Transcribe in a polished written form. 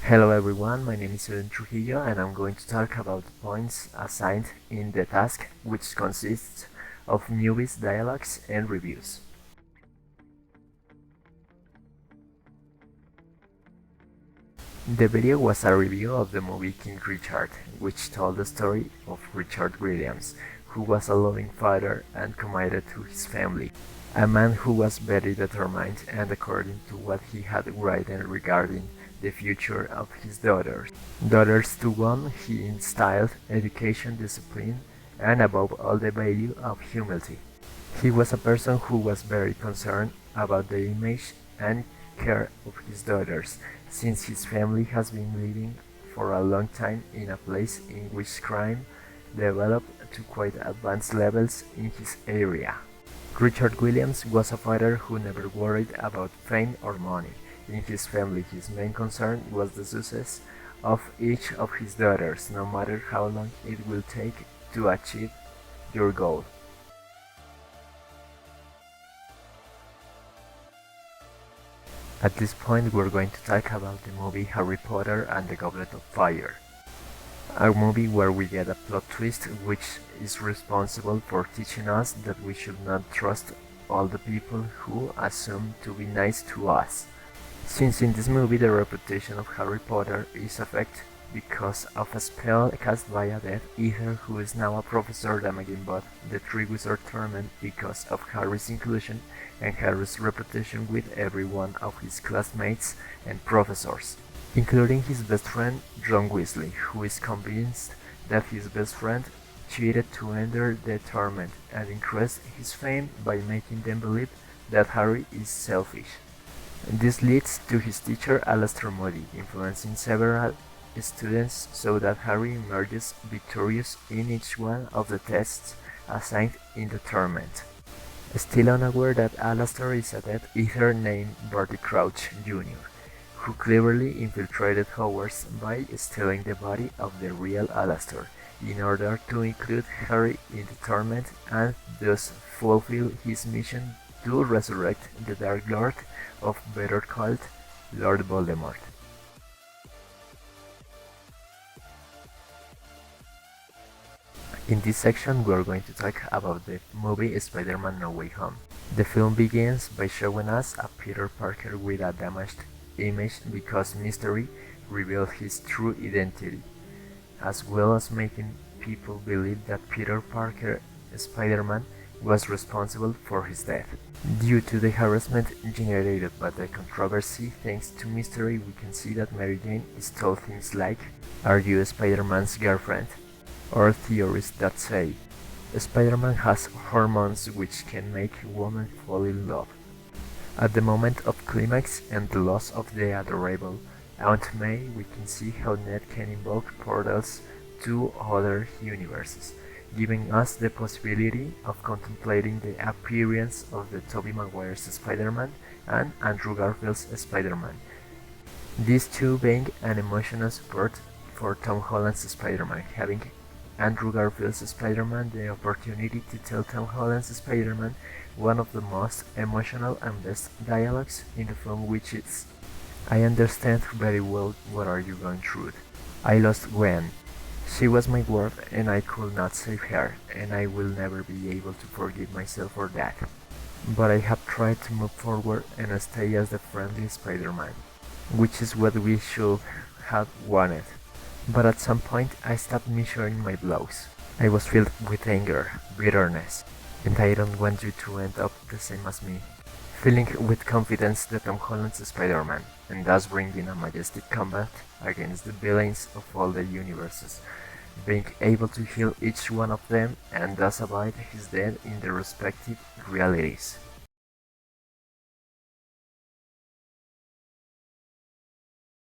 Hello everyone, my name is Edwin Trujillo and I'm going to talk about the points assigned in the task, which consists of movies, dialogues and reviews. The video was a review of the movie King Richard, which told the story of Richard Williams, who was a loving father and committed to his family. A man who was very determined and according to what he had written regarding the future of his daughters. Daughters to one he instilled education, discipline, and above all the value of humility. He was a person who was very concerned about the image and care of his daughters, since his family has been living for a long time in a place in which crime developed to quite advanced levels in his area. Richard Williams was a father who never worried about fame or money. In his family, his main concern was the success of each of his daughters, no matter how long it will take to achieve your goal. At this point, we're going to talk about the movie Harry Potter and the Goblet of Fire. A movie where we get a plot twist which is responsible for teaching us that we should not trust all the people who assume to be nice to us. Since in this movie the reputation of Harry Potter is affected because of a spell cast by a Death Eater who is now a professor damaging both the Three Wizard Tournament because of Harry's inclusion and Harry's reputation with every one of his classmates and professors, including his best friend Ron Weasley, who is convinced that his best friend cheated to enter the tournament and increase his fame by making them believe that Harry is selfish. This leads to his teacher Alastor Moody influencing several students so that Harry emerges victorious in each one of the tests assigned in the tournament. Still unaware that Alastor is a Death Eater named Barty Crouch Jr., who cleverly infiltrated Hogwarts by stealing the body of the real Alastor in order to include Harry in the tournament and thus fulfill his mission to resurrect the Dark Lord of better called Lord Voldemort. In this section we are going to talk about the movie Spider-Man No Way Home. The film begins by showing us a Peter Parker with a damaged image because Mystery revealed his true identity, as well as making people believe that Peter Parker, Spider-Man, was responsible for his death. Due to the harassment generated by the controversy thanks to Mystery, we can see that Mary Jane is told things like, "Are you Spider-Man's girlfriend?" or theories that say, "Spider-Man has hormones which can make a woman fall in love." At the moment of climax and the loss of the adorable Aunt May, we can see how Ned can invoke portals to other universes, giving us the possibility of contemplating the appearance of the Tobey Maguire's Spider-Man and Andrew Garfield's Spider-Man, these two being an emotional support for Tom Holland's Spider-Man, having Andrew Garfield's Spider-Man the opportunity to tell Tom Holland's Spider-Man one of the most emotional and best dialogues in the film, which is, "I understand very well what are you going through. I lost Gwen. She was my world and I could not save her, and I will never be able to forgive myself for that. But I have tried to move forward and stay as the friendly Spider-Man, which is what we should have wanted. But at some point I stopped measuring my blows. I was filled with anger, bitterness, and I don't want you to end up the same as me." Filling with confidence the Tom Holland's Spider-Man, and thus bringing a majestic combat against the villains of all the universes, being able to heal each one of them and thus avoid his death in their respective realities.